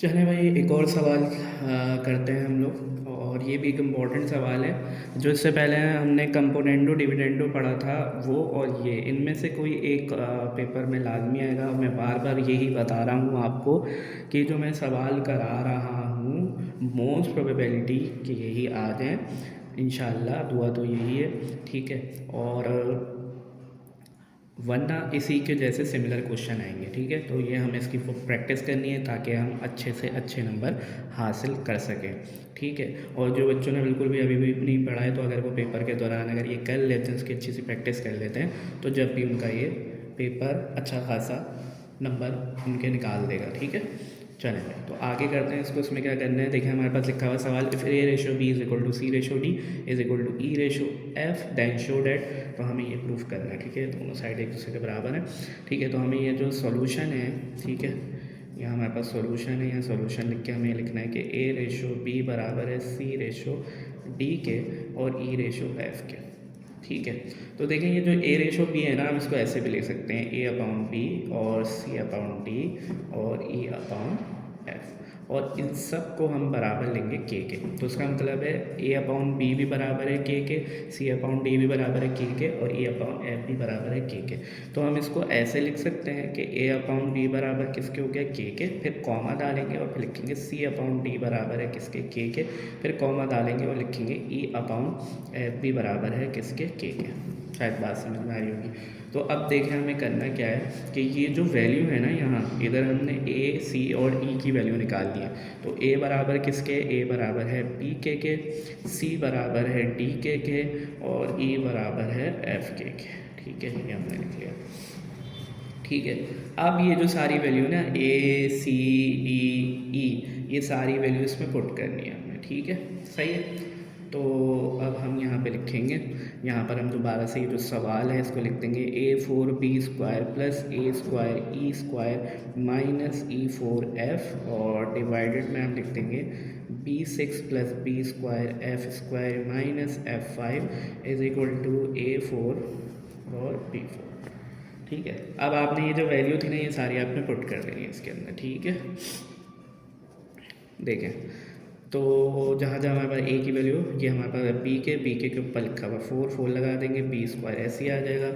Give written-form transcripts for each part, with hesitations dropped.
चलें भाई, एक और सवाल करते हैं हम लोग। और ये भी एक इम्पॉर्टेंट सवाल है। जो इससे पहले हमने कंपोनेंडो डिविडेंडो पढ़ा था, वो और ये इनमें से कोई एक पेपर में लाजमी आएगा। मैं बार बार यही बता रहा हूँ आपको कि जो मैं सवाल करा रहा हूँ, मोस्ट प्रोबेबिलिटी कि यही आ जाए। इंशाल्लाह दुआ तो यही है, ठीक है। और वरना इसी के जैसे सिमिलर क्वेश्चन आएंगे, ठीक है। तो ये हमें इसकी प्रैक्टिस करनी है ताकि हम अच्छे से अच्छे नंबर हासिल कर सकें, ठीक है। और जो बच्चों ने बिल्कुल भी अभी भी नहीं पढ़ा है, तो अगर वो पेपर के दौरान अगर ये कर लेते हैं, इसकी अच्छी सी प्रैक्टिस कर लेते हैं, तो जब भी उनका ये पेपर अच्छा खासा नंबर उनके निकाल देगा, ठीक है। चलें भाई, तो आगे करते हैं इसको। इसमें क्या करना है, देखिए हमारे पास लिखा हुआ सवाल, if A ratio B is equal to C ratio D is equal to E ratio F then show that. तो हमें ये प्रूफ करना है, ठीक है। दोनों साइड एक दूसरे के बराबर है, ठीक है। तो हमें ये जो सॉल्यूशन है, ठीक है, यहाँ हमारे पास सॉल्यूशन है। यहाँ सॉल्यूशन लिख के हमें लिखना है कि ए रेशो बी बराबर है सी रेशो डी के और ई रेशो एफ के, ठीक है। तो देखें, ये जो ए रेशो बी है ना, हम इसको ऐसे भी ले सकते हैं, ए अपॉन बी और सी अपॉन डी और ई अपॉन एफ। और इन सब को हम बराबर लेंगे के। तो उसका मतलब है ए अपॉन बी भी बराबर है के, सी अपॉन डी भी बराबर है के और ई अपॉन एफ भी बराबर है के। तो हम इसको ऐसे लिख सकते हैं कि ए अपॉन बी बराबर किसके हो गया, के, फिर कॉमा डालेंगे और फिर लिखेंगे सी अपॉन डी बराबर है किसके, के, फिर कॉमा डालेंगे और लिखेंगे ई अपॉन एफ भी बराबर है किसके, के। शायद बात समझ में आ रही होगी। तो अब देखें हमें करना क्या है कि ये जो वैल्यू है ना, यहाँ इधर हमने ए सी और ई की वैल्यू निकाल ली है। तो ए बराबर किसके, ए बराबर है बी के, सी बराबर है डी के और ई बराबर है एफ के, ठीक है। ये हमने लिख लिया, ठीक है। अब ये जो सारी वैल्यू ना ए सी डी ई, ये सारी वैल्यू इसमें पुट करनी है हमें, ठीक है, सही है। तो अब हम यहाँ पे लिखेंगे, यहाँ पर हम दोबारा से ये जो सवाल है इसको लिख देंगे, A four B square plus A square E square minus E four F और डिवाइडेड में हम लिख देंगे B six plus B square F square minus F five is equal to A four और बी फोर, ठीक है। अब आपने ये जो वैल्यू थी ना, ये सारी आपने पुट कर देनी है इसके अंदर, ठीक है। देखें, तो जहाँ जहाँ हमारे पास ए की वैल्यू, ये हमारे पास बी के ऊपर लिखा हुआ फोर लगा देंगे, बी स्क्वायर ऐसे ही आ जाएगा,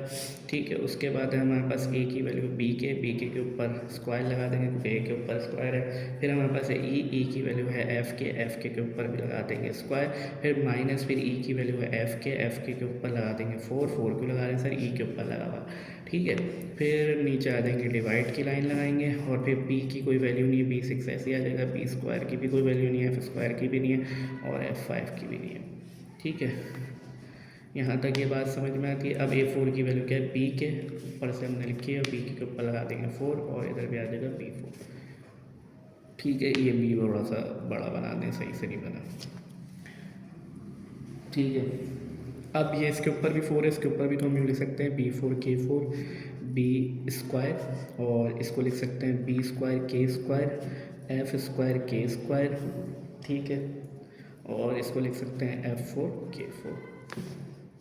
ठीक है। उसके बाद है हमारे पास ए की वैल्यू बी के ऊपर स्क्वायर लगा देंगे क्योंकि ए के ऊपर स्क्वायर है। फिर हमारे पास है ई की वैल्यू है एफ के ऊपर भी लगा देंगे स्क्वायर। फिर माइनस, फिर ई की वैल्यू है एफ के ऊपर लगा देंगे फोर क्यों लगा रहे हैं सर, ई के ऊपर लगा हुआ, ठीक है। फिर नीचे आ जाएंगे, डिवाइड की लाइन लगाएंगे और फिर बी की कोई वैल्यू नहीं है, बी सिक्स ऐसे ही आ जाएगा, बी स्क्वायर की भी कोई वैल्यू नहीं है, एफ स्क्वायर की भी नहीं है और एफ फाइव की भी नहीं है, ठीक है। यहाँ तक ये बात समझ में आती है। अब ए फोर की वैल्यू क्या है, बी के ऊपर से हमने लिखी है, बी के ऊपर लगा देंगे फोर और इधर भी आ जाएगा बी फोर, ठीक है। ये बी थोड़ा सा बड़ा बना दें, सही से नहीं बना, ठीक है। अब ये इसके ऊपर भी फोर है, इसके ऊपर भी तो हम यूँ लिख सकते हैं बी फोर बी स्क्वायर और इसको लिख सकते हैं बी स्क्वायर के स्क्वायर, ठीक है। और इसको लिख सकते हैं एफ फोर के फोर।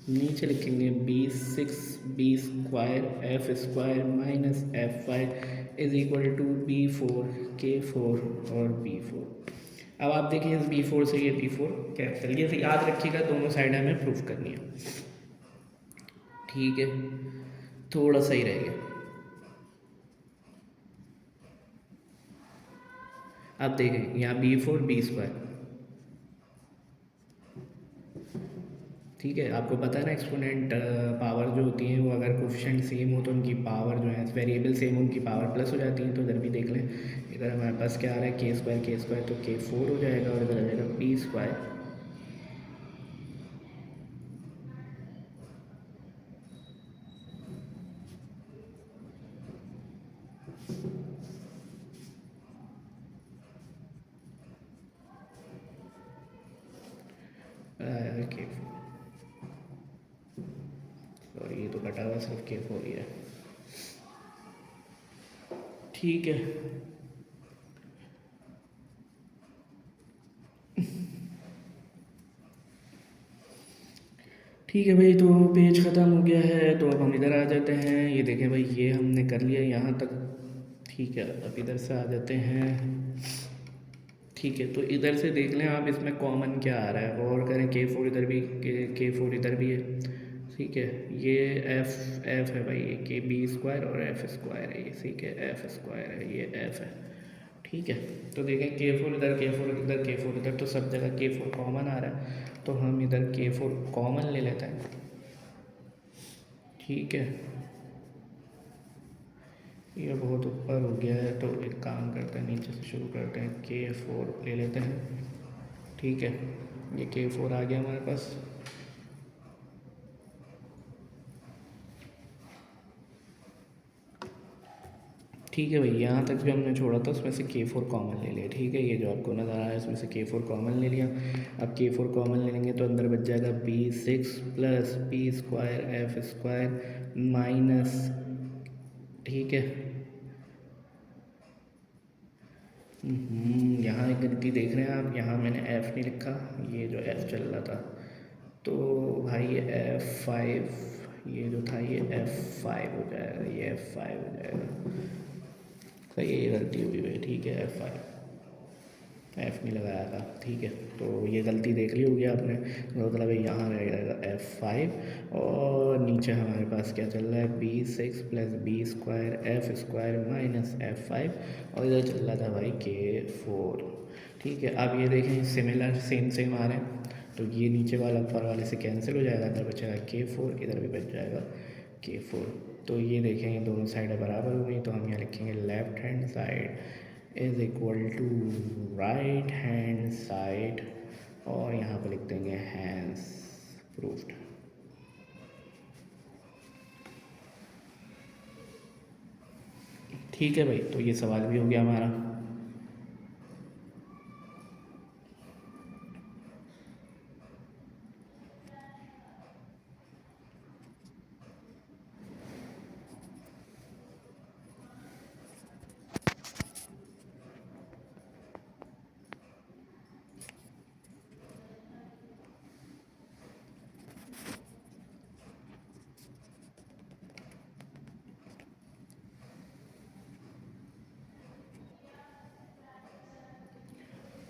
नीचे लिखेंगे B six B square F square minus F five is equal to B four के फोर और बी फोर। अब आप देखिए इस बी फोर से ये बी फोर कैंसिल, ये याद रखिएगा, दोनों साइड हमें प्रूफ करनी है, ठीक है। थोड़ा सही रहेगा। अब देखें यहाँ बी फोर बी स्क्वायर, ठीक है। आपको पता है ना एक्सपोनेंट पावर जो होती है वो अगर कोफिशिएंट सेम हो तो उनकी पावर जो है वेरिएबल सेम हो, उनकी पावर प्लस हो जाती है। तो इधर भी देख लें, इधर हमारे पास क्या आ रहा है के स्क्वायर तो के फोर हो जाएगा और इधर आ जाएगा बी स्क्वायर के फोर, और ये तो कटा हुआ सिर्फ के फोर ही है, ठीक है। ठीक है भाई, तो पेज ख़त्म हो गया है। तो अब हम इधर आ जाते हैं, ये देखें भाई, ये हमने कर लिया यहाँ तक, ठीक है। अब इधर से आ जाते हैं ठीक है, तो इधर से देख लें आप इसमें कॉमन क्या आ रहा है, और करें K4 इधर भी, K4 इधर भी है। ठीक है, ये एफ है भाई, ये के बी स्क्वायर और एफ स्क्वायर है ये। ठीक है, एफ स्क्वायर है ये, एफ है। ठीक है, तो देखें K4 इधर, K4 इधर, K4 इधर, तो सब जगह K4 कॉमन आ रहा है, तो हम इधर K4 कॉमन ले लेते हैं। ठीक है, ये बहुत ऊपर हो गया है, तो एक काम करते हैं, नीचे से शुरू करते हैं, K4 ले लेते हैं। ठीक है, ये K4 आ गया हमारे पास। ठीक है भाई, यहाँ तक जो हमने छोड़ा था उसमें से K4 कॉमन ले लिया। ठीक है, ये जो आपको नज़र आ रहा है उसमें से K4 कॉमन ले लिया। अब K4 कॉमन ले लेंगे तो अंदर बच जाएगा B6 plus B square F square minus. ठीक है, यहाँ एक गलती देख रहे हैं आप, यहाँ मैंने F नहीं लिखा, ये जो F चल रहा था, तो भाई ये F5, ये जो था ये F5 हो जाएगा, ये F5 हो जाएगा। सही है, ये गलती हुई है। ठीक है, F5, एफ़ नहीं लगाया था। ठीक है, तो ये गलती देख ली होगी आपने, मतलब यहाँ रहेगा F5 और नीचे हमारे पास क्या चल रहा है, B6 plus B square F square minus F5, और इधर चल रहा था भाई K4। ठीक है, अब ये देखें सिमिलर सेम आ रहे हैं, तो ये नीचे वाला ऊपर वाले से कैंसिल हो जाएगा, इधर बचेगा K4, इधर भी बच जाएगा K4। तो ये देखें, ये दोनों साइडें बराबर हो गई, तो हम यहाँ लिखेंगे left hand side is equal to right hand side, और यहाँ पर लिख देंगे हैंस प्रूफ्ड। ठीक है भाई, तो ये सवाल भी हो गया हमारा।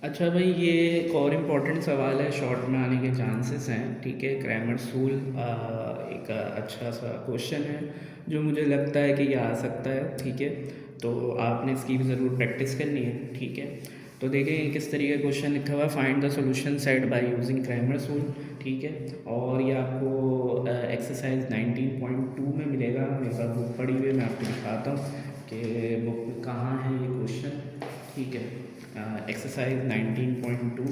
अच्छा भाई, ये एक और इम्पॉर्टेंट सवाल है, शॉर्ट में आने के चांसेस हैं। ठीक है, क्रैमर्स रूल एक अच्छा सा क्वेश्चन है जो मुझे लगता है कि ये आ सकता है। ठीक है, तो आपने इसकी भी ज़रूर प्रैक्टिस करनी है। ठीक है, तो देखें किस तरीके का क्वेश्चन लिखा हुआ है, find the solution set by using Cramer's rule. ठीक है, और ये आपको एक्सरसाइज 19.2 में मिलेगा, मेरे पास बुक पड़ी हुई है, मैं आपको दिखाता हूँ कि बुक में कहाँ है ये क्वेश्चन। ठीक है, एक्सरसाइज 19.2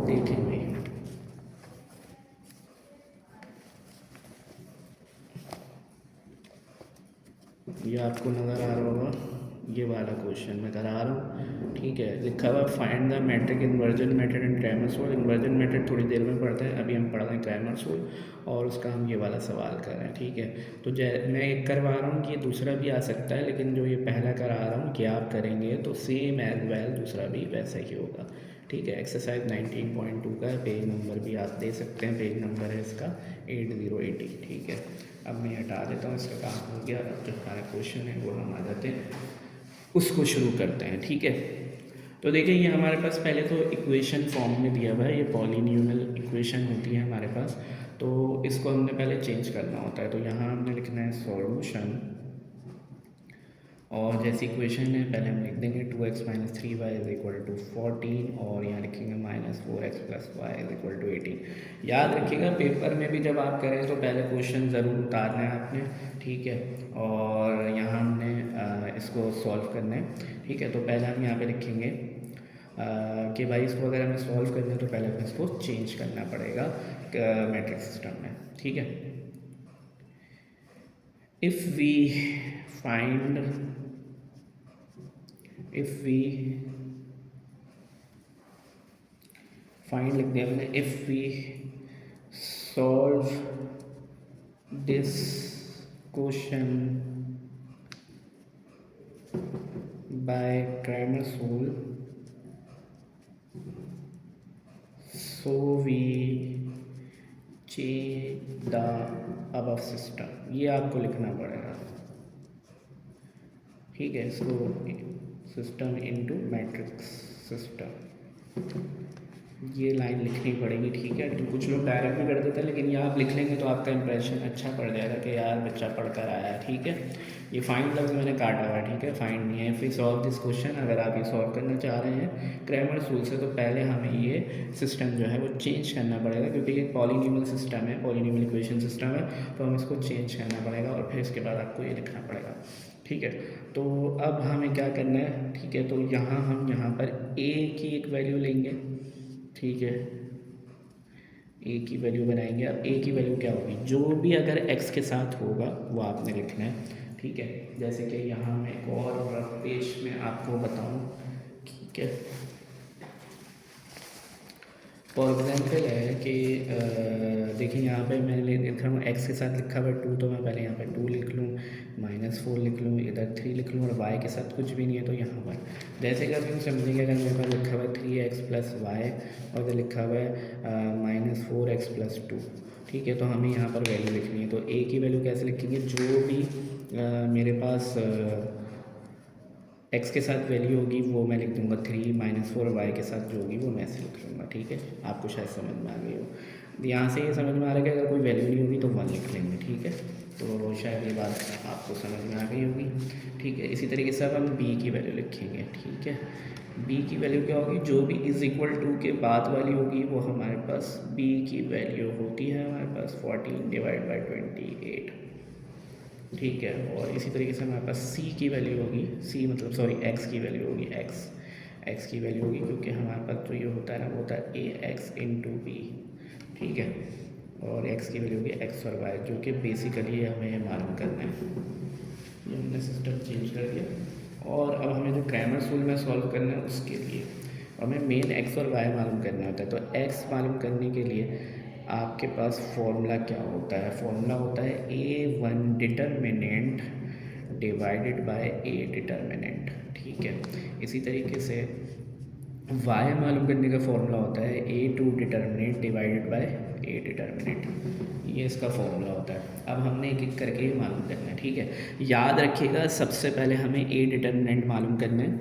देखें भाई, ये आपको नज़र आ रहा होगा, ये वाला क्वेश्चन मैं करा रहा हूँ। ठीक है, लिखा हुआ find the matrix inversion method and Cramer's rule. Inversion method थोड़ी देर में पढ़ते हैं, अभी हम पढ़ रहे हैं क्रैमर्स रूल, और उसका हम ये वाला सवाल कर रहे हैं। ठीक है, तो मैं एक करवा रहा हूँ कि ये दूसरा भी आ सकता है, लेकिन जो ये पहला करा रहा हूँ कि आप करेंगे तो सेम एज वेल दूसरा भी वैसा ही होगा। ठीक है, एक्सरसाइज 19.2 का पेज नंबर भी आप दे सकते हैं, पेज नंबर है इसका 8080। ठीक है, अब मैं हटा देता हूँ, इसका काम हो गया। अब जो हमारा क्वेश्चन है वो हम आ जाते हैं, उसको शुरू करते हैं। ठीक है, तो देखिए ये हमारे पास पहले तो इक्वेशन फॉर्म में दिया हुआ है, ये पॉलिनॉमियल इक्वेशन होती है हमारे पास, तो इसको हमने पहले चेंज करना होता है। तो यहाँ हमने लिखना है सॉल्यूशन, और जैसी इक्वेशन है पहले हम लिख देंगे 2x minus 3y is equal to 14, और यहाँ लिखेंगे minus 4x plus Y is equal to 18। याद रखिएगा पेपर में भी जब आप करें तो पहले क्वेश्चन ज़रूर उतारना है आपने। ठीक है, और यहाँ हमने इसको सॉल्व करना है। ठीक है, तो पहले हम यहाँ पे लिखेंगे कि भाई इसको अगर हमें सॉल्व करना है तो पहले हमें इसको चेंज करना पड़ेगा मैट्रिक सिस्टम में। ठीक है, इफ़ वी फाइंड फाइंड लिख दिया मैंने, if we solve this question by Cramer's rule, so we change the above system. ये आपको लिखना पड़ेगा। ठीक है। इसको सिस्टम इनटू मैट्रिक्स सिस्टम, ये लाइन लिखनी पड़ेगी। ठीक है, तो कुछ लोग डायरेक्ट भी कर देते हैं, लेकिन ये आप लिख लेंगे तो आपका इंप्रेशन अच्छा पड़ जाएगा कि यार बच्चा पढ़ कर आया है। ठीक है, ये फाइंड लफ्ज़ मैंने काटा हुआ है। ठीक है, फाइंड नहीं है। फिर सॉल्व दिस क्वेश्चन, अगर आप ये सॉल्व करना चाह रहे हैं क्रैमर्स रूल से, तो पहले हमें ये सिस्टम जो है वो चेंज करना पड़ेगा, क्योंकि ये पॉलीनॉमियल सिस्टम है, पॉलीनॉमियल इक्वेशन सिस्टम है, तो हमें इसको चेंज करना पड़ेगा और फिर इसके बाद आपको ये लिखना पड़ेगा। ठीक है, तो अब हमें क्या करना है। ठीक है, तो हम यहाँ पर ए की एक वैल्यू लेंगे। ठीक है, ए की वैल्यू बनाएंगे। अब ए की वैल्यू क्या होगी, जो भी अगर एक्स के साथ होगा वो आपने लिखना है। ठीक है, जैसे कि यहाँ मैं एक और रफ पेज में आपको बताऊँ। ठीक है, फॉर एग्जाम्पल है कि देखिए यहाँ पे मैंने लिखा हूँ एक्स के साथ लिखा हुआ 2, तो मैं पहले यहाँ पे 2 लिख लूँ, -4 लिख लूँ, इधर 3 लिख लूँ, और वाई के साथ कुछ भी नहीं है तो यहाँ पर जैसे कि आप समझेंगे, अगर मेरे पास लिखा हुआ है 3x + y और इधर लिखा हुआ है -4x + 2। ठीक है, तो हमें यहाँ पर वैल्यू लिखनी है। तो ए की वैल्यू कैसे लिखेंगे, जो भी मेरे पास एक्स के साथ वैल्यू होगी वो मैं लिख दूंगा 3 -4, वाई के साथ जो होगी वो मैं ऐसे लिख लूँगा। ठीक है, आपको शायद समझ में आ गई हो। यहाँ से ये समझ में आ रहा है कि अगर कोई वैल्यू नहीं होगी तो 1 लिख लेंगे। ठीक है, तो शायद ये बात आपको समझ में आ गई होगी। ठीक है, इसी तरीके से अब हम बी की वैल्यू लिखेंगे। ठीक है, बी की वैल्यू क्या होगी, जो भी =2 के बाद वाली होगी वो हमारे पास बी की वैल्यू होती है हमारे पास 14/28। ठीक है, और इसी तरीके से हमारे पास सी की वैल्यू होगी, एक्स की वैल्यू होगी, एक्स की वैल्यू होगी, क्योंकि हमारे पास तो ये होता है ना, वो होता है ax × b। ठीक है, और एक्स की वैल्यू होगी एक्स और वाई, जो कि बेसिकली हमें मालूम करना है। ये हमने सिस्टम चेंज कर दिया, और अब हमें जो क्रैमर्स रूल में सॉल्व करना है उसके लिए हमें मेन एक्स और वाई मालूम करना होता है। तो एक्स मालूम करने के लिए आपके पास फॉर्मूला क्या होता है, फॉर्मूला होता है A1 determinant divided by A determinant. ठीक है, इसी तरीके से y मालूम करने का फॉर्मूला होता है A2 determinant divided by A determinant. ये इसका फॉर्मूला होता है। अब हमने एक एक करके ये मालूम करना है। ठीक है, याद रखिएगा सबसे पहले हमें A डिटर्मिनेंट मालूम करना है।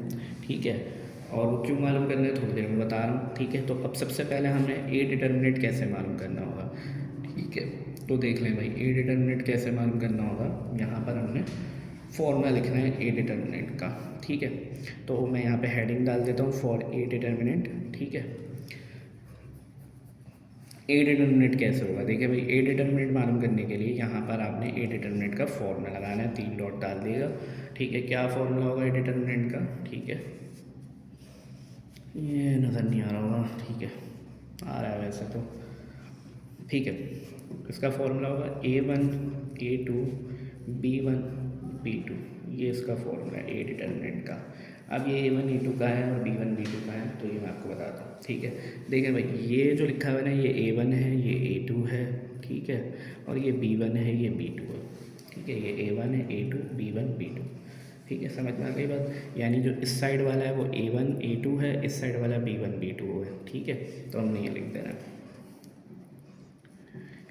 ठीक है, और वो क्यों मालूम करना है थोड़ी देर में बता रहा हूँ। ठीक है, तो अब सबसे पहले हमें ए डिटर्मिनेंट कैसे मालूम करना होगा। ठीक है, तो देख लें भाई, ए डिटर्मिनेंट कैसे मालूम करना होगा। यहाँ पर हमने फॉर्मूला लिखना है ए डिटर्मिनेंट का। ठीक है, तो मैं यहाँ पे हेडिंग डाल देता हूँ फॉर ए डिटर्मिनेंट। ठीक है, ए डिटर्मिनेंट कैसे होगा, देखिए भाई, ए डिटर्मिनेंट मालूम करने के लिए यहाँ पर आपने ए डिटर्मिनेंट का फॉर्मूला लगाना है, 3 डॉट डाल दिएगा। ठीक है, क्या फॉर्मूला होगा ए डिटर्मिनेंट का। ठीक है, ये नज़र नहीं आ रहा होगा। ठीक है, आ रहा है वैसे तो। ठीक है, इसका फॉर्मूला होगा A1 A2 B1 B2, ये इसका फॉर्मूला है ए डिटर्मिनेंट का। अब ये A1 A2 का है और B1 B2 का है, तो ये मैं आपको बताता हूँ। ठीक है, देखिए भाई, ये जो लिखा हुआ है ना, ये A1 है, ये A2 है। ठीक है, और ये B1 है, ये B2 है। ठीक है, ये A1 है, A2 B1 B2। ठीक है, समझ में आ गई बात। यानी जो इस साइड वाला है वो A1 A2 है, इस साइड वाला B1 B2 है। ठीक है, तो हमने ये लिख देना है।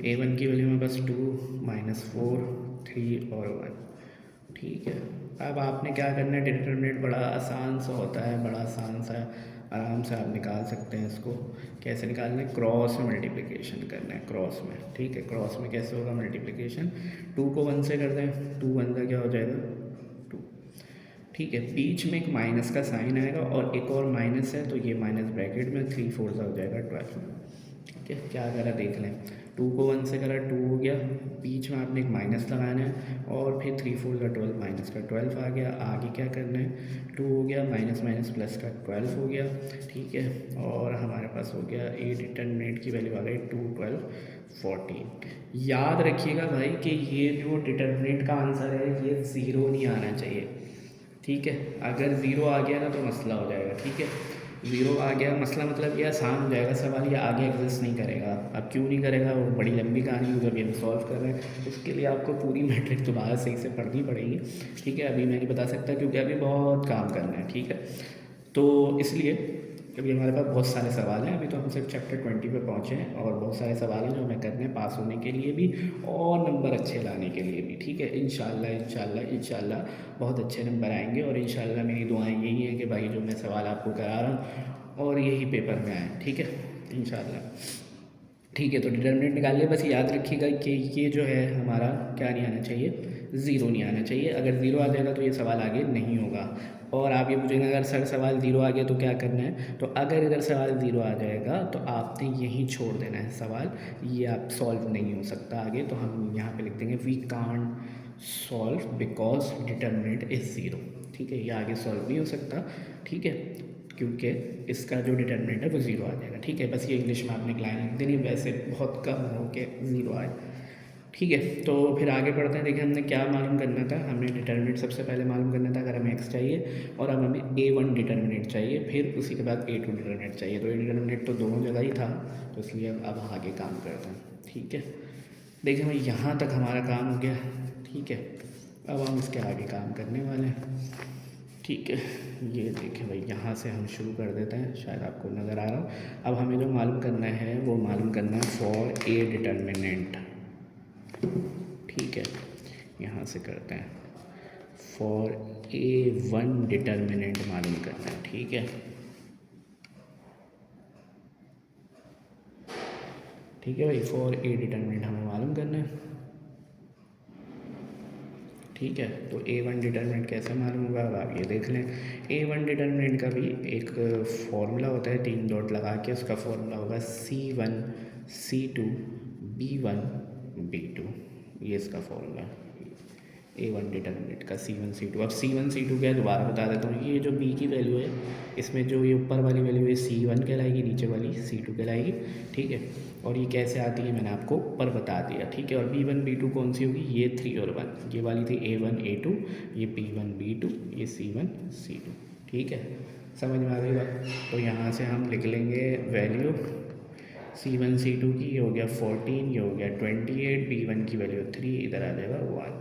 A1 की वैल्यू में बस 2 -4 3 और 1। ठीक है, अब आपने क्या करना है, डिटर्मिनेंट बड़ा आसान सा होता है, बड़ा आसान सा, आराम से आप निकाल सकते हैं इसको। कैसे निकालना है, क्रॉस में मल्टीप्लिकेशन करना है, क्रॉस में। ठीक है, क्रॉस में कैसे होगा मल्टीप्लिकेशन, 2 को 1 से कर दें, 2 1 का क्या हो जाएगा 2। ठीक है, बीच में एक माइनस का साइन आएगा और एक और माइनस है, तो ये माइनस ब्रैकेट में 3 4 हो जाएगा 12। ठीक है, क्या करा देख लें, 2 को 1 से करा 2 हो गया, बीच में आपने एक माइनस लगाना है, और फिर 3 4 का 12, माइनस का 12 आ गया। आगे क्या करना है, 2 हो गया, माइनस माइनस प्लस का 12 हो गया। ठीक है, और हमारे पास हो गया ए डिटर्मिनेंट की वैल्यू आ गई 2 12 14। याद रखिएगा भाई कि ये जो डिटर्मिनेंट का आंसर है ये 0 नहीं आना चाहिए। ठीक है, अगर ज़ीरो आ गया ना तो मसला हो जाएगा। ठीक है, ज़ीरो आ गया मसला मतलब ये आसान हो जाएगा सवाल, ये आगे एग्जिस्ट नहीं करेगा। अब क्यों नहीं करेगा, वो बड़ी लंबी कहानी होगी, अभी हम सॉल्व कर रहे हैं, उसके लिए आपको पूरी मैट्रिक्स दोबारा सही से पढ़नी पड़ेगी। ठीक है, अभी मैं नहीं बता सकता क्योंकि अभी बहुत काम करना है। ठीक है, तो इसलिए अभी हमारे पास बहुत सारे सवाल हैं, अभी तो हम सिर्फ चैप्टर 20 पे पहुँचे हैं और बहुत सारे सवाल हैं जो हमें करने हैं पास होने के लिए भी और नंबर अच्छे लाने के लिए भी। ठीक है, इंशाल्लाह इंशाल्लाह इंशाल्लाह बहुत अच्छे नंबर आएंगे और इंशाल्लाह मेरी दुआएं यही हैं कि भाई जो मैं सवाल आपको करा रहा हूँ और यही पेपर में आए। ठीक है, इंशाल्लाह। ठीक है, तो डिटर्मिनेंट निकाल लिया। बस याद रखिएगा कि ये जो है हमारा क्या नहीं आना चाहिए, ज़ीरो नहीं आना चाहिए। अगर ज़ीरो आ जाएगा तो ये सवाल आगे नहीं होगा। और आप ये पूछेंगे अगर सर सवाल ज़ीरो आ गया तो क्या करना है, तो अगर सवाल ज़ीरो आ जाएगा तो आपने यहीं छोड़ देना है सवाल, ये आप सॉल्व नहीं हो सकता आगे। तो हम यहाँ पे लिख देंगे we can't solve because determinant is zero. ठीक है, ये आगे सॉल्व नहीं हो सकता। ठीक है, क्योंकि इसका जो डिटर्मिनेंट है वो ज़ीरो आ जाएगा। ठीक है, बस ये इंग्लिश में आपने एक लाइन लिख देनी, वैसे बहुत कम हो के ज़ीरो आए। ठीक है, तो फिर आगे पढ़ते हैं। देखिए हमने क्या मालूम करना था, हमें डिटर्मिनेंट सबसे पहले मालूम करना था। अगर हमें एक्स चाहिए और अब हमें A1 डिटर्मिनेंट चाहिए, फिर उसी के बाद A2 डिटर्मिनेंट चाहिए। तो ये डिटर्मिनेंट तो दोनों जगह ही था, तो इसलिए अब आगे काम करते हैं। ठीक है, देखिए भाई यहाँ तक हमारा काम हो गया। ठीक है, अब हम इसके आगे काम करने वाले हैं। ठीक है, ये देखिए भाई यहाँ से हम शुरू कर देते हैं, शायद आपको नज़र आ रहा हो। अब हमें जो मालूम करना है वो मालूम करना है फॉर ए डिटर्मिनेंट। ठीक है, यहाँ से करते हैं फॉर A1 डिटर्मिनेंट मालूम करना है। ठीक है, ठीक है भाई, फॉर ए डिटर्मिनेंट हमें मालूम करना है। ठीक है, तो A1 डिटर्मिनेंट कैसे मालूम होगा, अब आप ये देख लें। A1 डिटर्मिनेंट का भी एक फॉर्मूला होता है, 3 डॉट लगा के उसका फॉर्मूला होगा C1 C2 B1 B2, ये इसका फॉर्मूला है A1 डिटर्मिनेंट का C1 C2। अब C1 C2 क्या है दोबारा बता देता हूँ। ये जो B की वैल्यू है, इसमें जो ये ऊपर वाली वैल्यू है C1 कहलाएगी, नीचे वाली C2 कहलाएगी। ठीक है, और ये कैसे आती है मैंने आपको ऊपर बता दिया। ठीक है, और B1 B2 कौन सी होगी, ये 3 और 1, ये वाली थी A1 A2, ये B1 B2, ये C1 C2। ठीक है, समझ में आ गई बात। तो यहाँ से हम लिख लेंगे वैल्यू C1 C2 की, ये हो गया 14, ये हो गया 28, B1 की वैल्यू 3, इधर आ जाएगा 1।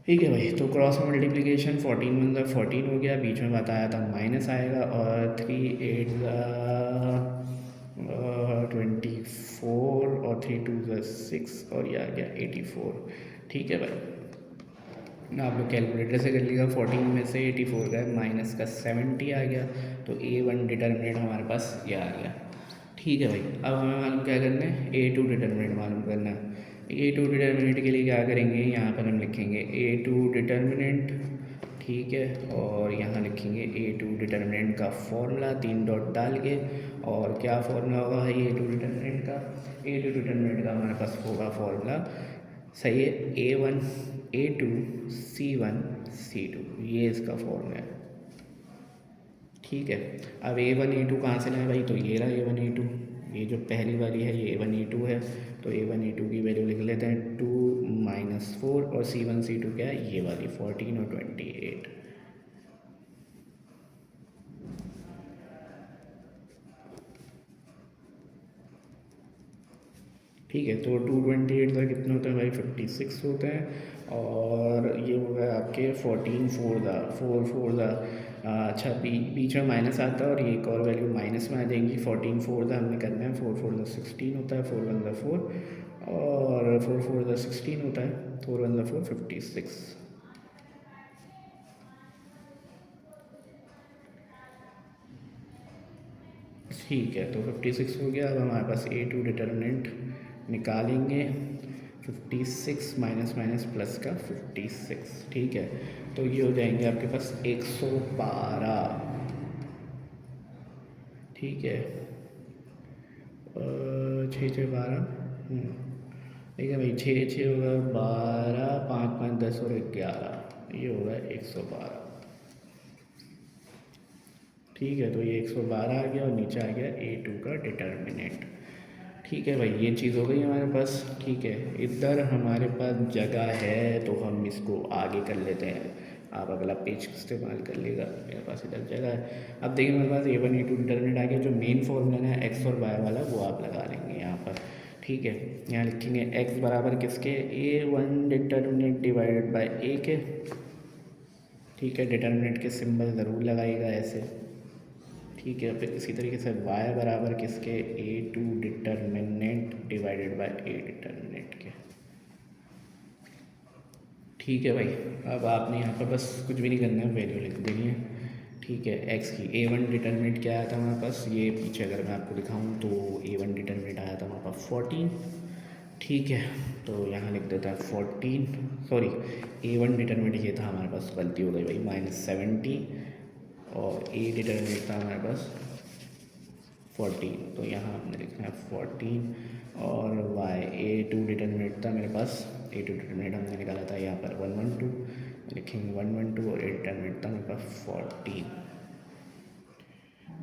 ठीक है भाई, तो क्रॉस मल्टीप्लिकेशन 14 वन ज़ा 14 हो गया, बीच में बताया था माइनस आएगा, और 3 8 24 और 3 2 ज़ा 6 और ये आ गया 84। ठीक है भाई, आप लोग कैलकुलेटर से कर लीजिएगा। 14 में से 84 गए, माइनस का 70 आ गया, तो A1 डिटर्मिनेंट हमारे पास ये आ गया। ठीक है भाई, अब हमें मालूम क्या करना है, A2 डिटर्मिनेंट मालूम करना है। A2 डिटर्मिनेंट के लिए क्या करेंगे, यहाँ पर हम लिखेंगे A2 डिटर्मिनेंट। ठीक है, और यहाँ लिखेंगे A2 डिटर्मिनेंट का फॉर्मूला 3 डॉट डाल के, और क्या फॉर्मूला होगा भाई A2 डिटर्मिनेंट का, A2 डिटर्मिनेंट का हमारे पास होगा फॉर्मूला, सही है, A1 A2 C1 C2, ये इसका फॉर्मूला है। ठीक है, अब A1 A2 कहाँ से लाएं भाई, तो ये रहा A1 A2, ये जो पहली वाली है ये A1 A2 है, तो A1 A2 की वैल्यू लिख लेते हैं 2 -4, और C1 C2 क्या है, ये वाली 14 और 28। ठीक है, तो 228 का कितना होता है भाई, 56 होता है, और ये हो गया आपके 14 4 दा अच्छा बीच में माइनस आता है, और ये एक और वैल्यू माइनस में आ जाएंगी। 14 4 दा हमने करना है, 4 4 दा 16 होता है, 4 1 दा 4, और 4 4 दा 16 होता है, 4 1 दा 4 56। ठीक है, तो 56 हो गया। अब हमारे पास A2 डिटर्मिनेंट निकालेंगे, 56 माइनस माइनस प्लस का 56। ठीक है, तो ये हो जाएंगे आपके पास 112। ठीक है, 6 6 12, ठीक है भाई, 6 6 होगा 12, 5 5 10 और 11, ये होगा 112। ठीक है, तो ये 112 आ गया, और नीचे आ गया A2 का डिटर्मिनेंट। ठीक है भाई, ये चीज़ हो गई हमारे पास। ठीक है, इधर हमारे पास जगह है तो हम इसको आगे कर लेते हैं। आप अगला पेज इस्तेमाल कर लेगा, मेरे पास इधर जगह है। अब देखिए मेरे पास A1 A2 डिटर्मिनेंट आ गया, जो मेन फॉर्मूला है एक्स और वाई वाला वो आप लगा लेंगे यहाँ पर। ठीक है, यहाँ लिखेंगे एक्स बराबर किसके, A1 डिटर्मिनेंट डिवाइडेड बाई ए के। ठीक है, डिटर्मिनेंट के सिंबल ज़रूर लगाइएगा ऐसे। ठीक है। फिर इसी तरीके से y बराबर किसके, a2 determinant divided by a determinant के। ठीक है भाई, अब आपने यहाँ पर बस कुछ भी नहीं करना है, वैल्यू लिख देनी है। ठीक है, x की a1 डिटर्मिनेंट क्या आया था हमारे पास, ये पीछे अगर मैं आपको दिखाऊँ तो a1 डिटर्मिनेंट आया था हमारे पास 14। ठीक है, तो यहाँ लिख देता है 14, सॉरी a1 डिटर्मिनेंट ये था हमारे पास, गलती हो गई भाई, -70, और a डिटर्मिनेंट था हमारे पास 14, तो यहाँ हमने लिखना है 14, और a2 डिटर्मिनेंट था मेरे पास, a2 डिटर्मिनेंट हमने निकाला था यहाँ पर 112, लिखेंगे 112, और a डिटर्मिनेंट था मेरे पास 14।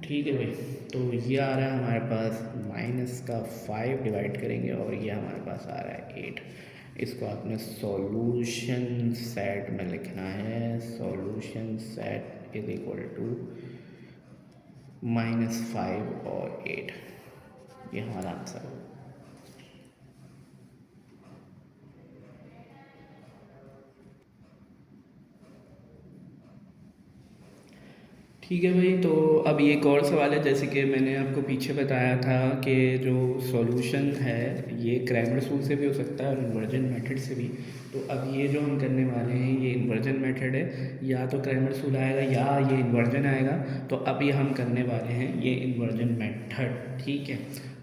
ठीक है भाई, तो ये आ रहा है हमारे पास -5 डिवाइड करेंगे, और ये हमारे पास आ रहा है 8। इसको आपने सॉल्यूशन सेट में लिखना है, solution set is equal to -5 और 8, ये हमारा आंसर है। ठीक है भाई, तो अब ये एक और सवाल है, जैसे कि मैंने आपको पीछे बताया था कि जो सॉल्यूशन है ये क्रैमर्स रूल से भी हो सकता है और इन्वर्जन मेथड से भी। तो अब ये जो हम करने वाले हैं ये इन्वर्जन मेथड है, या तो क्रैमर्स रूल आएगा या ये इन्वर्जन आएगा। तो अब ये हम करने वाले हैं ये इन्वर्जन मेथड। ठीक है,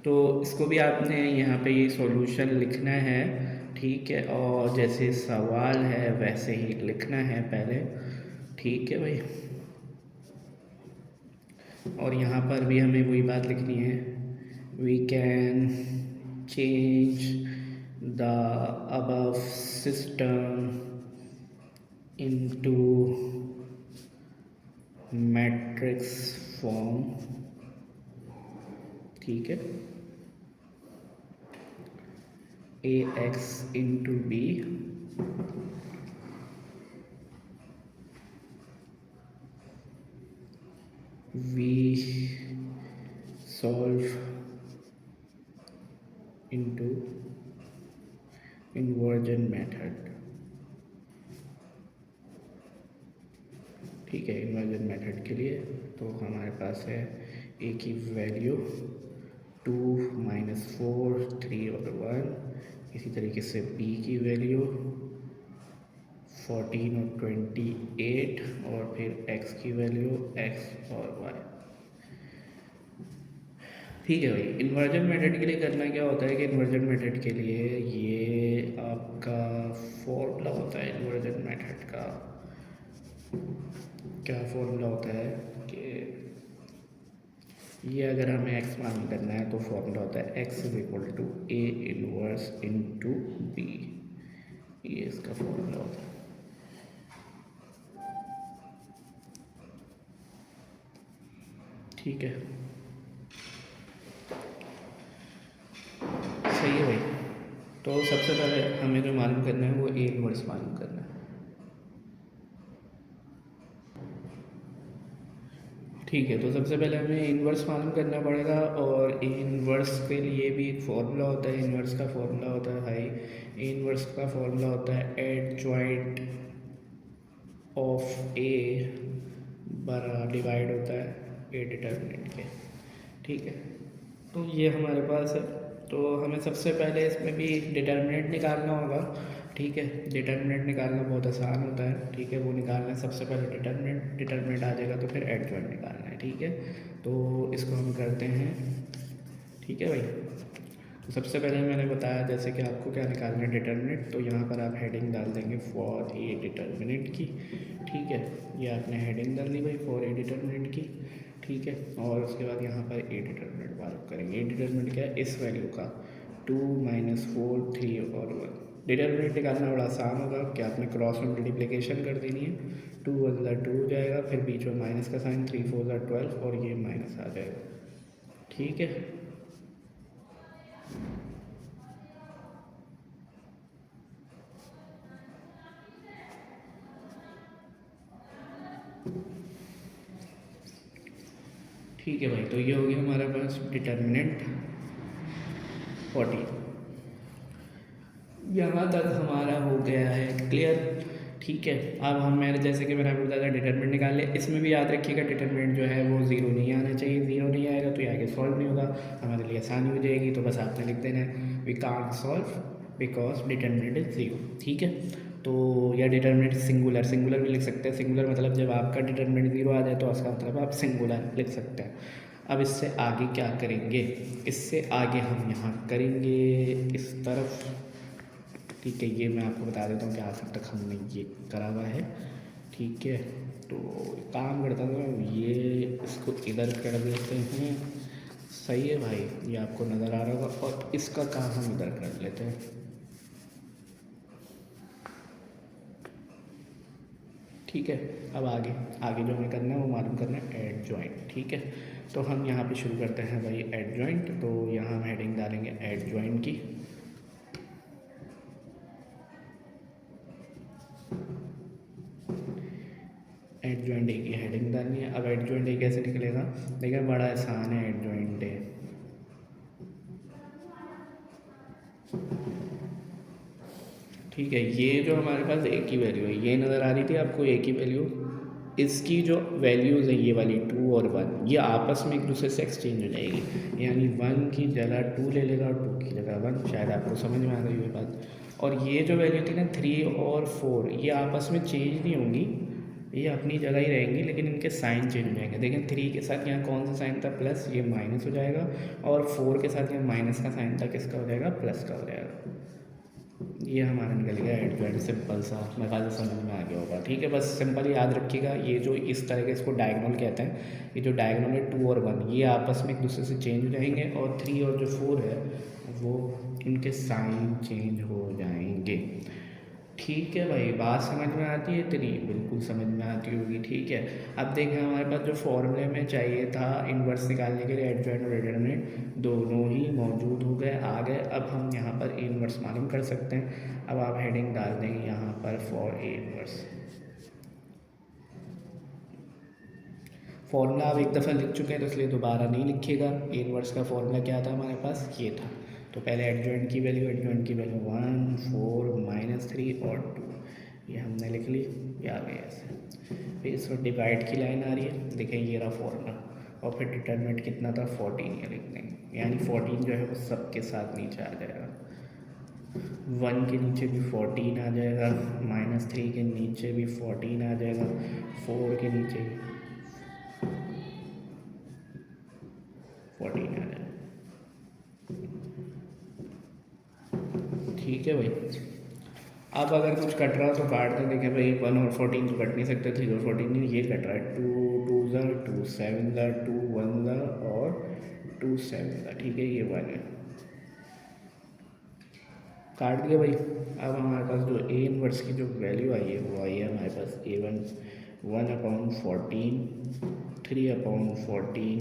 तो इसको भी आपने यहाँ पे ये सॉल्यूशन लिखना है। ठीक है, और जैसे सवाल है वैसे ही लिखना है पहले। ठीक है भाई, और यहाँ पर भी हमें वही बात लिखनी है, we can change the above system into matrix form. ठीक है, ax into B we solve into inversion method। ठीक है, इन्वर्जन मेथड के लिए तो हमारे पास है a की वैल्यू 2 -4 3 और 1, इसी तरीके से b की वैल्यू 14 और 28, और फिर x की वैल्यू x और y। ठीक है भाई, इन्वर्जन मेथड के लिए करना क्या होता है कि इन्वर्जन मेथड के लिए ये आपका फॉर्मूला होता है। इन्वर्जन मेथड का क्या फॉर्मूला होता है कि ये अगर हमें x मालूम करना है तो फॉर्मूला होता है x is equal to a inverse into B, ये इसका फॉर्मूला होता है। ठीक है, सही है भाई। तो सबसे पहले हमें जो मालूम करना है वो a इनवर्स मालूम करना है। ठीक है, तो सबसे पहले हमें इन्वर्स मालूम करना पड़ेगा, और ए इन्वर्स के लिए भी एक फार्मूला होता है। इन्वर्स का फार्मूला होता है भाई, ए इन्वर्स का फार्मूला होता है एडजॉइंट ऑफ ए बरा डिवाइड होता है ए डिटर्मिनेंट के। ठीक है, तो ये हमारे पास है। तो हमें सबसे पहले इसमें भी डिटर्मिनेंट निकालना होगा। ठीक है, डिटर्मिनेंट निकालना बहुत आसान होता है। ठीक है, वो निकालना है, सबसे पहले डिटर्मिनेंट आ जाएगा तो फिर एडजॉइंट निकालना है। ठीक है, तो इसको हम करते हैं। ठीक है भाई, तो सबसे पहले मैंने बताया जैसे कि आपको क्या निकालना है, डिटर्मिनेंट। तो यहाँ पर आप हेडिंग डाल देंगे फॉर ए डिटर्मिनेंट की। ठीक है, ये आपने हेडिंग डाल दी भाई फॉर ए डिटर्मिनेंट की। ठीक है, और उसके बाद यहाँ पर ए डिटर्मिनेंट मालूम करेंगे। ए डिटर्मिनेंट क्या है, इस वैल्यू का 2 -4 3 और 1। डिटर्मिनेंट निकालना बड़ा आसान होगा कि आपने क्रॉस मल्टीप्लिकेशन कर देनी है। 2 × 2 हो जाएगा, फिर बीच में माइनस का साइन, 3 4 12, और ये माइनस आ जाएगा। ठीक है, ठीक है भाई, तो ये हो गया हमारे पास डिटर्मिनेंट 40। यहाँ तक हमारा हो गया है क्लियर। ठीक है। अब हम मैंने जैसे कि मैंने आपको बताया था डिटरमिनेंट निकाल लिया। इसमें भी याद रखिएगा डिटरमिनेंट जो है वो ज़ीरो नहीं आना चाहिए। ज़ीरो नहीं आएगा तो ये आगे सॉल्व नहीं होगा, हमारे लिए आसानी हो जाएगी। तो बस आपने लिख देना है we can't solve because determinant is zero. ठीक है, तो या डिटरमिनेंट सिंगुलर, सिंगुलर भी लिख सकते हैं। सिंगुलर मतलब जब आपका डिटरमिनेंट ज़ीरो आ जाए तो उसका मतलब आप सिंगुलर लिख सकते हैं। अब इससे आगे क्या करेंगे, इससे आगे हम यहाँ करेंगे इस तरफ। ठीक है, ये मैं आपको बता देता हूँ कि आज तक हमने ये करा हुआ है। ठीक है, तो काम करता हूँ, ये इसको इधर कर देते हैं। सही है भाई, ये आपको नज़र आ रहा होगा। और इसका काम हम इधर कर लेते हैं। ठीक है, अब आगे आगे जो हमें करना है वो मालूम करना है एड जॉइंट। ठीक है, तो हम यहाँ पे शुरू करते हैं भाई एड जॉइंट। तो यहाँ हम हेडिंग डालेंगे एड जॉइंट की। एड जॉइंट ए की हेडिंग डालनी है। अब एड जॉइंट ए कैसे निकलेगा, देखिए बड़ा आसान है एड जॉइंट ए। ठीक है, ये जो हमारे पास ए की वैल्यू है ये नज़र आ रही थी आपको, ए की वैल्यू। इसकी जो वैल्यूज़ है ये वाली 2 और 1 ये आपस में एक दूसरे से एक्सचेंज हो जाएगी। यानी 1 की जगह 2 ले लेगा और 2 की जगह 1। शायद आपको समझ में आ गई ये बात। और ये जो वैल्यू थी ना 3 और 4 ये आपस में चेंज नहीं होंगी, ये अपनी जगह ही रहेंगी, लेकिन इनके साइन चेंज हो जाएंगे। देखें 3 के साथ यहाँ कौन सा साइन था, प्लस, ये माइनस हो जाएगा। और 4 के साथ यहाँ माइनस का साइन था, किसका हो जाएगा, प्लस का हो जाएगा। ये हमारा निकल गया एड जॉइंट। सिंपल सा, मेरे ख्याल से समझ में आ गया होगा। ठीक है, बस सिंपल याद रखिएगा ये जो इस तरह के इसको डायगोनल कहते हैं। ये जो डायगोनल है 2 और 1 ये आपस में एक दूसरे से चेंज हो जाएंगे, और 3 और जो 4 है वो इनके साइन चेंज हो जाएंगे। ठीक है भाई, बात समझ में आती है इतनी, बिल्कुल समझ में आती होगी। ठीक है, अब देखें हमारे पास जो फॉर्मूले में चाहिए था इन्वर्स निकालने के लिए एड जॉइंट और डिटरमिनेंट दोनों ही मौजूद हो गए, आ गए। अब हम यहाँ पर ए इन्वर्स मालूम कर सकते हैं। अब आप हेडिंग डाल देंगे यहाँ पर फॉर ए इन्वर्स। फॉर्मूला आप एक दफ़ा लिख चुके हैं तो इसलिए दोबारा नहीं लिखिएगा। ए इन्वर्स का फॉर्मूला क्या था हमारे पास, ये था। तो पहले एड जॉइंट की वैल्यू 1 4 -3 और 2 ये हमने लिख ली, ये आ गया ऐसे। फिर इस पर डिवाइड की लाइन आ रही है, देखें ये रहा फॉर्मूला। और फिर डिटरमिनेंट कितना था 14 ये लिख देंगे। यानी 14 जो है वो सबके साथ नीचे आ जाएगा। 1 के नीचे भी 14 आ जाएगा, -3 के नीचे भी 14 आ जाएगा, 4 के नीचे भी 14 आ जाएगा। ठीक है भाई, अब अगर कुछ कट रहा हो तो काट दें। देखें भाई 1 और 14 तो कट नहीं सकते, 3 और 14 नहीं, ये कट रहा है 2 2 ज़ा 2 7 ज़ा 2 1 ज़ा और 2 7 ज़ा। ठीक है, ये 1 है, काट दिया भाई। अब हमारे पास जो ए इनवर्स की जो वैल्यू आई है वो आई है हमारे पास A1 1/14, 3/14,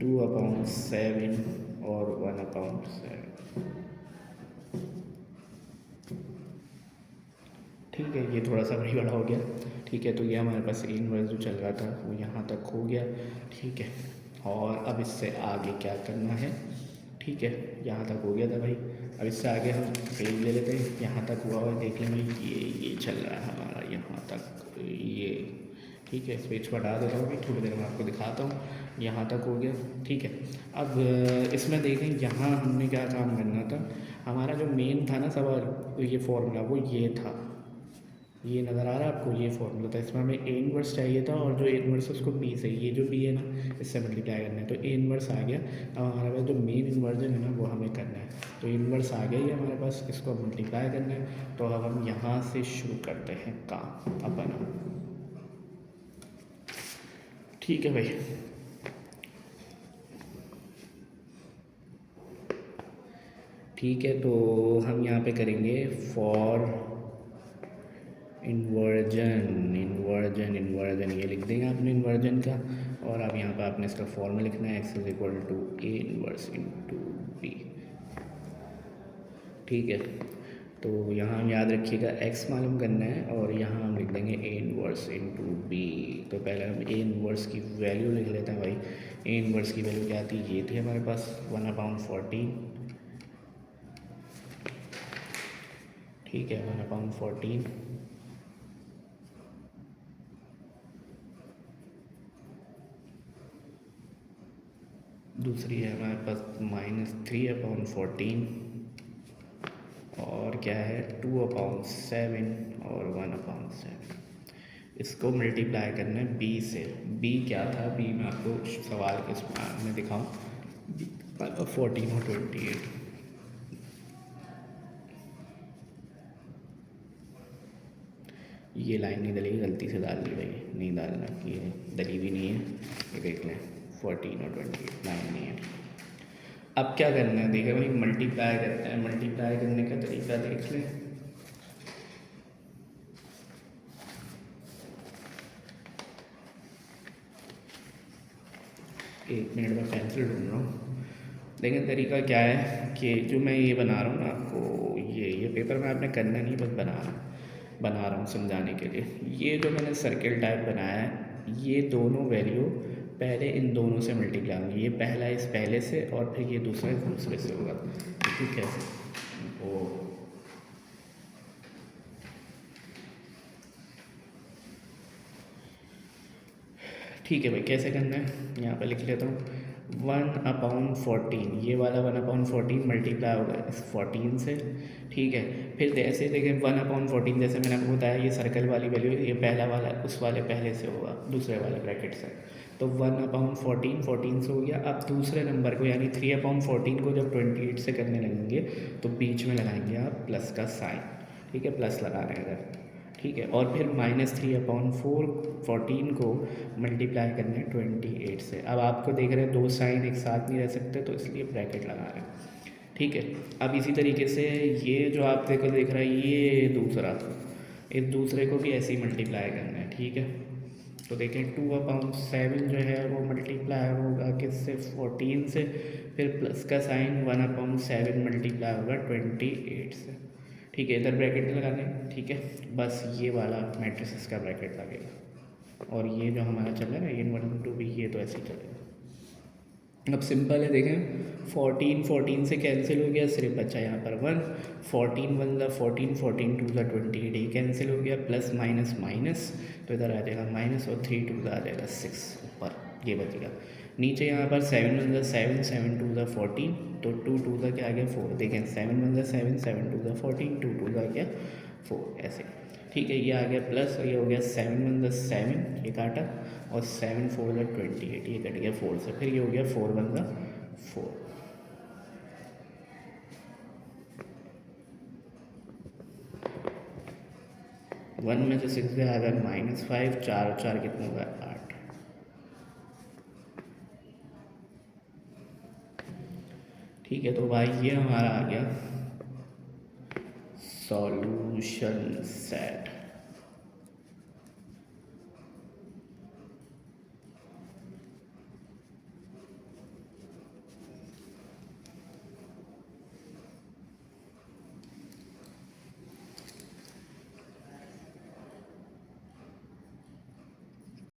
2/7 और 1/7। ठीक है, ये थोड़ा सा बड़ी बड़ा हो गया। ठीक है, तो ये हमारे पास ए इनवर्स जो चल रहा था वो यहाँ तक हो गया। ठीक है, और अब इससे आगे क्या करना है। ठीक है, यहाँ तक हो गया था भाई। अब इससे आगे हम पेज ले लेते हैं, यहाँ तक हुआ है देख लें भाई। ये चल रहा है हमारा यहाँ तक ये। ठीक है, इस पेज पर हटा देता हूँ भाई, थोड़ी देर में आपको दिखाता हूँ। यहाँ तक हो गया। ठीक है, अब इसमें देखें यहाँ हमने क्या काम करना था। हमारा जो मेन था ना सवाल, ये फॉर्मूला वो ये था, ये नज़र आ रहा है आपको, ये फॉर्मूला था। इसमें हमें ए इनवर्स चाहिए था, और जो ए इनवर्स है उसको बी से, ये जो बी है ना इससे मल्टीप्लाई करना है, तो ए इनवर्स आ गया। अब हमारे पास जो मेन इन्वर्जन है ना वो हमें करना है, तो इनवर्स आ गया ही हमारे पास, इसको मल्टीप्लाई करना है। तो अब हम यहाँ से शुरू करते हैं काम अपना। ठीक है भाई, ठीक है, तो हम यहाँ पे करेंगे फॉर इन्वर्जन इन्वर्जन इन्वर्जन, ये लिख देंगे आपने इन्वर्जन का। और अब यहाँ पे आपने इसका फॉर्मूला लिखना है x = a inverse into b। ठीक है, तो यहाँ हम याद रखिएगा x मालूम करना है, और यहाँ हम लिख देंगे a इन्वर्स इंटू b। तो पहले हम a इन्वर्स की वैल्यू लिख लेते हैं भाई। a इन्वर्स की वैल्यू क्या थी, ये थी हमारे पास 1/14। ठीक है, 1/14 दूसरी है हमारे पास -3/14 और क्या है 2/7 और 1/7। इसको मल्टीप्लाई करना है बी से। बी क्या था, बी मैं आपको सवाल के में दिखाऊँ। 14 और 28, ये लाइन नहीं डलेगी, गलती से डाल दी भाई, नहीं डालना, ये डली भी नहीं है, ये देख लें 14 और 28 लाइन नहीं है। अब क्या करना है देखिए भाई, मल्टीप्लाई करते हैं। मल्टीप्लाई करने का तरीका देख लें। एक मिनट में पेंसिल ढूंढ रहा हूँ। लेकिन तरीका क्या है कि जो मैं ये बना रहा हूँ ना आपको, ये पेपर में आपने करना नहीं, बस बना रहा हूँ समझाने के लिए। ये जो मैंने सर्किल टाइप बनाया है, ये दोनों वैल्यू पहले इन दोनों से मल्टीप्लाई होंगी। ये पहला इस पहले से और फिर ये दूसरा इस दूसरे से होगा। ठीक है, वो ठीक है भाई, कैसे करना है यहाँ पर लिख लेता हूँ। 1/14, ये वाला 1/14 मल्टीप्लाई होगा इस 14 से। ठीक है, फिर जैसे देखें 1/14, जैसे मैंने आपको बताया ये सर्कल वाली वैल्यू, ये पहला वाला उस वाले पहले से होगा, दूसरे वाले ब्रैकेट से। तो 1/14 14 से हो गया। अब दूसरे नंबर को यानी 3/14 को जब 28 से करने लगेंगे तो बीच में लगाएंगे आप प्लस का साइन। ठीक है, प्लस लगा रहे हैं इधर। ठीक है, और फिर -3/14 को मल्टीप्लाई करना है 28 से। अब आपको देख रहे हैं दो साइन एक साथ नहीं रह सकते, तो इसलिए ब्रैकेट लगा रहे हैं। ठीक है, अब इसी तरीके से ये जो आप देख रहे हैं, ये दूसरा, इस दूसरे को भी ऐसे ही मल्टीप्लाई करना है। ठीक है, तो देखें 2/7 जो है वो मल्टीप्लाई होगा किससे, 14 से। फिर प्लस का साइन 1/7 मल्टीप्लाई होगा 28 से। ठीक है, इधर ब्रैकेट लगाने। ठीक है, बस ये वाला मैट्रिसेस का ब्रैकेट लगेगा। और ये जो हमारा चल रहा है ना, ये 1 2 भी, ये तो ऐसे ही चलेगा। अब सिंपल है, देखें 14 से कैंसिल हो गया, सिर्फ बचा यहाँ पर 1। 14 1 14, 14 2 28, ये कैंसिल हो गया, प्लस माइनस माइनस, तो इधर आ जाएगा माइनस, और 3 2 आ जाएगा 6 ऊपर, ये बचेगा। नीचे यहाँ पर 7 1 7, 7 2 14, तो 2 2 क्या आ गया 4। देखें 7 1 7, 7 2 14, 2 2 आ गया 4, ऐसे। ठीक है, ये आ गया प्लस, और ये हो गया 7 1 7, ये काटा, और 7 4 28, ये कट गया 4 से। फिर ये हो गया 4 1 4। 1 में से 6 गया, अगर -5, 4 और 4 कितना होगा 8। ठीक है, तो भाई ये हमारा आ गया सॉल्यूशन सेट।